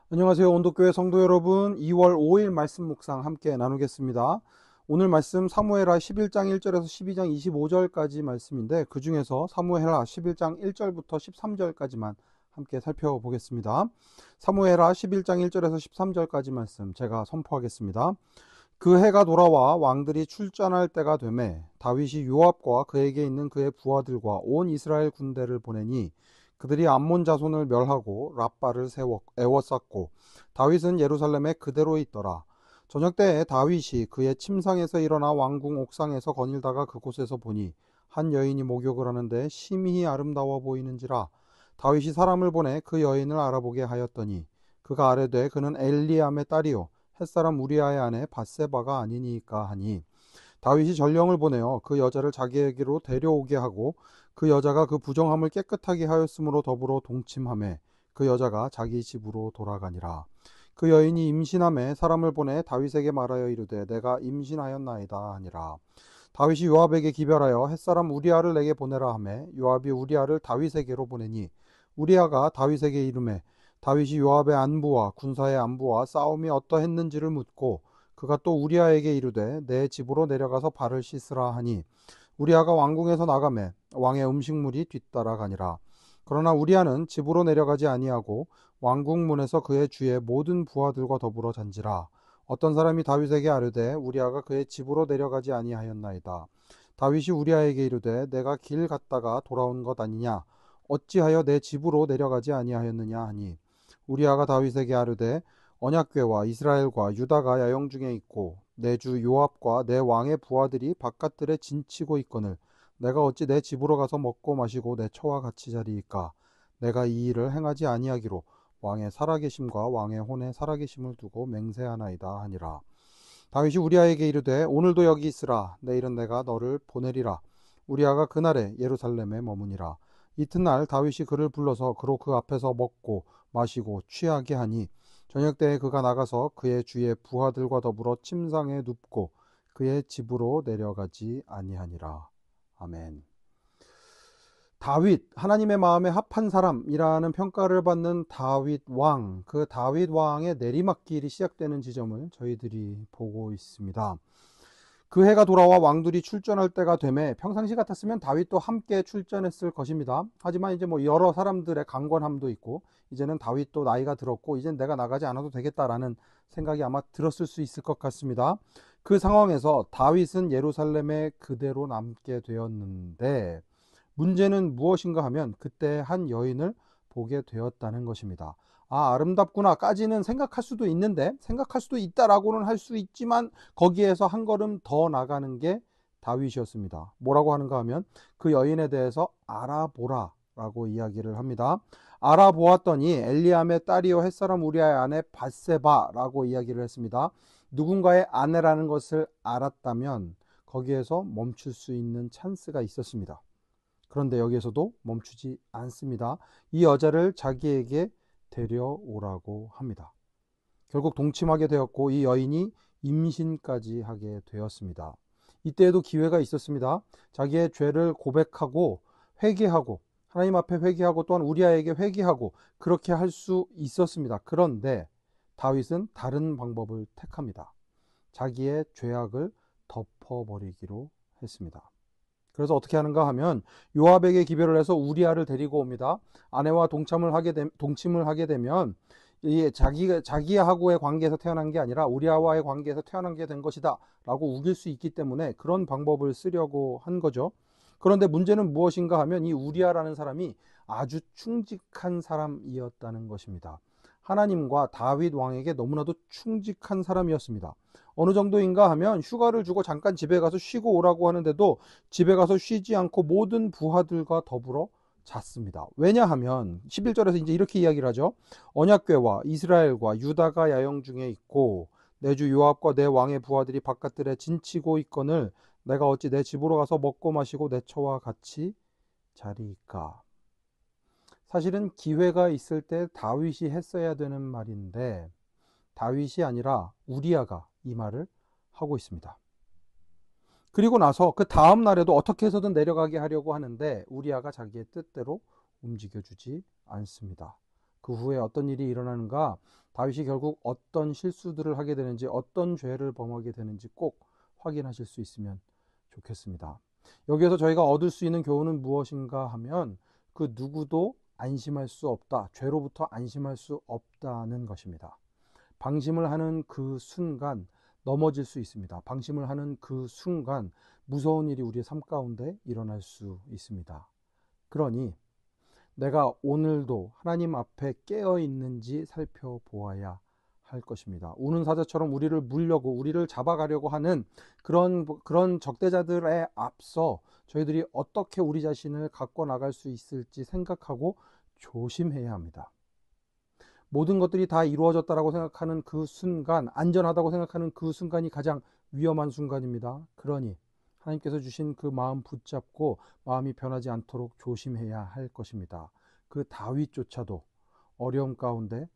안녕하세요. 온도교회 성도 여러분. 2월 5일 말씀 묵상 함께 나누겠습니다. 오늘 말씀 사무엘하 11장 1절에서 12장 25절까지 말씀인데 그 중에서 사무엘하 11장 1절부터 13절까지만 함께 살펴보겠습니다. 사무엘하 11장 1절에서 13절까지 말씀 제가 선포하겠습니다. 그 해가 돌아와 왕들이 출전할 때가 되매 다윗이 요압과 그에게 있는 그의 부하들과 온 이스라엘 군대를 보내니 그들이 암몬 자손을 멸하고 랍바를 에워쌌고 다윗은 예루살렘에 그대로 있더라. 저녁때에 다윗이 그의 침상에서 일어나 왕궁 옥상에서 거닐다가 그곳에서 보니 한 여인이 목욕을 하는데 심히 아름다워 보이는지라. 다윗이 사람을 보내 그 여인을 알아보게 하였더니 그가 아뢰되 그는 엘리암의 딸이요 햇사람 우리아의 아내 밧세바가 아니니까 하니 다윗이 전령을 보내어 그 여자를 자기에게로 데려오게 하고 그 여자가 그 부정함을 깨끗하게 하였으므로 더불어 동침하매 그 여자가 자기 집으로 돌아가니라. 그 여인이 임신함에 사람을 보내 다윗에게 말하여 이르되 내가 임신하였나이다 하니라. 다윗이 요압에게 기별하여 햇사람 우리아를 내게 보내라 하매 요압이 우리아를 다윗에게로 보내니 우리아가 다윗에게 이르매 다윗이 요압의 안부와 군사의 안부와 싸움이 어떠했는지를 묻고 그가 또 우리아에게 이르되 내 집으로 내려가서 발을 씻으라 하니 우리아가 왕궁에서 나가매 왕의 음식물이 뒤따라가니라. 그러나 우리아는 집으로 내려가지 아니하고 왕궁 문에서 그의 주의 모든 부하들과 더불어 잔지라. 어떤 사람이 다윗에게 아뢰되 우리아가 그의 집으로 내려가지 아니하였나이다. 다윗이 우리아에게 이르되 내가 길 갔다가 돌아온 것 아니냐 어찌하여 내 집으로 내려가지 아니하였느냐 하니 우리아가 다윗에게 아뢰되 언약궤와 이스라엘과 유다가 야영 중에 있고 내 주 요압과 내 왕의 부하들이 바깥들에 진치고 있거늘 내가 어찌 내 집으로 가서 먹고 마시고 내 처와 같이 자리이까. 내가 이 일을 행하지 아니하기로 왕의 살아계심과 왕의 혼의 살아계심을 두고 맹세하나이다 하니라. 다윗이 우리아에게 이르되 오늘도 여기 있으라. 내일은 내가 너를 보내리라. 우리아가 그날에 예루살렘에 머무니라. 이튿날 다윗이 그를 불러서 그로 그 앞에서 먹고 마시고 취하게 하니 저녁 때에 그가 나가서 그의 주의 부하들과 더불어 침상에 눕고 그의 집으로 내려가지 아니하니라. 아멘. 다윗, 하나님의 마음에 합한 사람이라는 평가를 받는 다윗 왕, 그 다윗 왕의 내리막길이 시작되는 지점을 저희들이 보고 있습니다. 그 해가 돌아와 왕들이 출전할 때가 되매 평상시 같았으면 다윗도 함께 출전했을 것입니다. 하지만 이제 여러 사람들의 강권함도 있고 이제는 다윗도 나이가 들었고 이젠 내가 나가지 않아도 되겠다라는 생각이 아마 들었을 수 있을 것 같습니다. 그 상황에서 다윗은 예루살렘에 그대로 남게 되었는데 문제는 무엇인가 하면 그때 한 여인을 보게 되었다는 것입니다. 아, 아름답구나까지는 생각할 수도 있는데 생각할 수도 있다라고는 할 수 있지만 거기에서 한 걸음 더 나가는 게 다윗이었습니다. 뭐라고 하는가 하면 그 여인에 대해서 알아보라 라고 이야기를 합니다. 알아보았더니 엘리암의 딸이요 햇사람 우리아의 아내 밧세바라고 이야기를 했습니다. 누군가의 아내라는 것을 알았다면 거기에서 멈출 수 있는 찬스가 있었습니다. 그런데 여기에서도 멈추지 않습니다. 이 여자를 자기에게 데려오라고 합니다. 결국 동침하게 되었고 이 여인이 임신까지 하게 되었습니다. 이때에도 기회가 있었습니다. 자기의 죄를 고백하고 회개하고 하나님 앞에 회개하고 또한 우리아에게 회개하고 그렇게 할 수 있었습니다. 그런데 다윗은 다른 방법을 택합니다. 자기의 죄악을 덮어버리기로 했습니다. 그래서 어떻게 하는가 하면 요압에게 기별을 해서 우리아를 데리고 옵니다. 아내와 동침을 하게 되면 이 자기하고의 관계에서 태어난 게 아니라 우리아와의 관계에서 태어난 게 된 것이다 라고 우길 수 있기 때문에 그런 방법을 쓰려고 한 거죠. 그런데 문제는 무엇인가 하면 이 우리아라는 사람이 아주 충직한 사람이었다는 것입니다. 하나님과 다윗 왕에게 너무나도 충직한 사람이었습니다. 어느 정도인가 하면 휴가를 주고 잠깐 집에 가서 쉬고 오라고 하는데도 집에 가서 쉬지 않고 모든 부하들과 더불어 잤습니다. 왜냐하면 11절에서 이제 이렇게 이야기를 하죠. 언약궤와 이스라엘과 유다가 야영 중에 있고 내 주 요압과 내 왕의 부하들이 바깥들에 진치고 있거늘 내가 어찌 내 집으로 가서 먹고 마시고 내 처와 같이 자리이까. 사실은 기회가 있을 때 다윗이 했어야 되는 말인데 다윗이 아니라 우리아가 이 말을 하고 있습니다. 그리고 나서 그 다음 날에도 어떻게 해서든 내려가게 하려고 하는데 우리아가 자기의 뜻대로 움직여주지 않습니다. 그 후에 어떤 일이 일어나는가, 다윗이 결국 어떤 실수들을 하게 되는지, 어떤 죄를 범하게 되는지 꼭 확인하실 수 있으면 좋겠습니다. 여기에서 저희가 얻을 수 있는 교훈은 무엇인가 하면 그 누구도 안심할 수 없다, 죄로부터 안심할 수 없다는 것입니다. 방심을 하는 그 순간 넘어질 수 있습니다. 방심을 하는 그 순간 무서운 일이 우리의 삶 가운데 일어날 수 있습니다. 그러니 내가 오늘도 하나님 앞에 깨어 있는지 살펴보아야 할 것입니다. 우는 사자처럼 우리를 물려고, 우리를 잡아가려고 하는 그런 적대자들에 앞서 저희들이 어떻게 우리 자신을 갖고 나갈 수 있을지 생각하고 조심해야 합니다. 모든 것들이 다 이루어졌다라고 생각하는 그 순간, 안전하다고 생각하는 그 순간이 가장 위험한 순간입니다. 그러니 하나님께서 주신 그 마음 붙잡고 마음이 변하지 않도록 조심해야 할 것입니다. 그 다윗조차도 어려움 가운데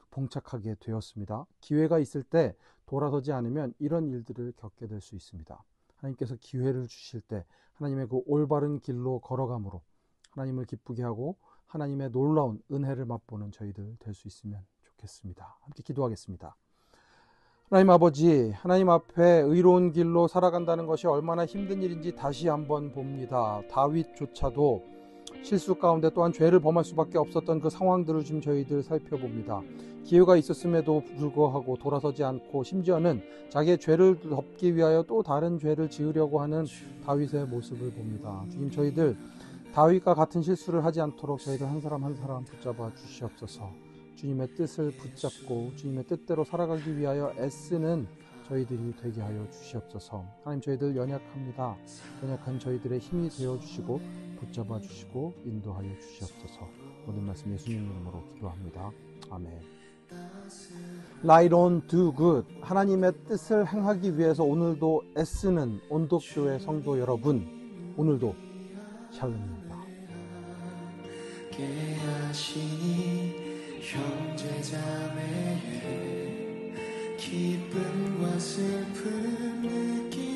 봉착하게 되었습니다. 기회가 있을 때 돌아서지 않으면 이런 일들을 겪게 될 수 있습니다. 하나님께서 기회를 주실 때 하나님의 그 올바른 길로 걸어감으로 하나님을 기쁘게 하고 하나님의 놀라운 은혜를 맛보는 저희들 될 수 있으면 좋겠습니다. 함께 기도하겠습니다. 하나님 아버지, 하나님 앞에 의로운 길로 살아간다는 것이 얼마나 힘든 일인지 다시 한번 봅니다. 다윗조차도 실수 가운데 또한 죄를 범할 수밖에 없었던 그 상황들을 지금 저희들 살펴봅니다. 기회가 있었음에도 불구하고 돌아서지 않고 심지어는 자기의 죄를 덮기 위하여 또 다른 죄를 지으려고 하는 다윗의 모습을 봅니다. 주님, 저희들 다윗과 같은 실수를 하지 않도록 저희들 한 사람 한 사람 붙잡아 주시옵소서. 주님의 뜻을 붙잡고 주님의 뜻대로 살아가기 위하여 애쓰는 저희들이 되게 하여 주시옵소서. 하나님, 저희들 연약합니다. 연약한 저희들의 힘이 되어주시고 붙잡아 주시고 인도하여 주시옵소서. 모든 말씀 예수님 이름으로 기도합니다. 아멘. Right on, do good. 하나님의 뜻을 행하기 위해서 오늘도 애쓰는 온독교회 성도 여러분, 오늘도 샬롬입니다. 형제자매의 기쁨과 슬픔 느끼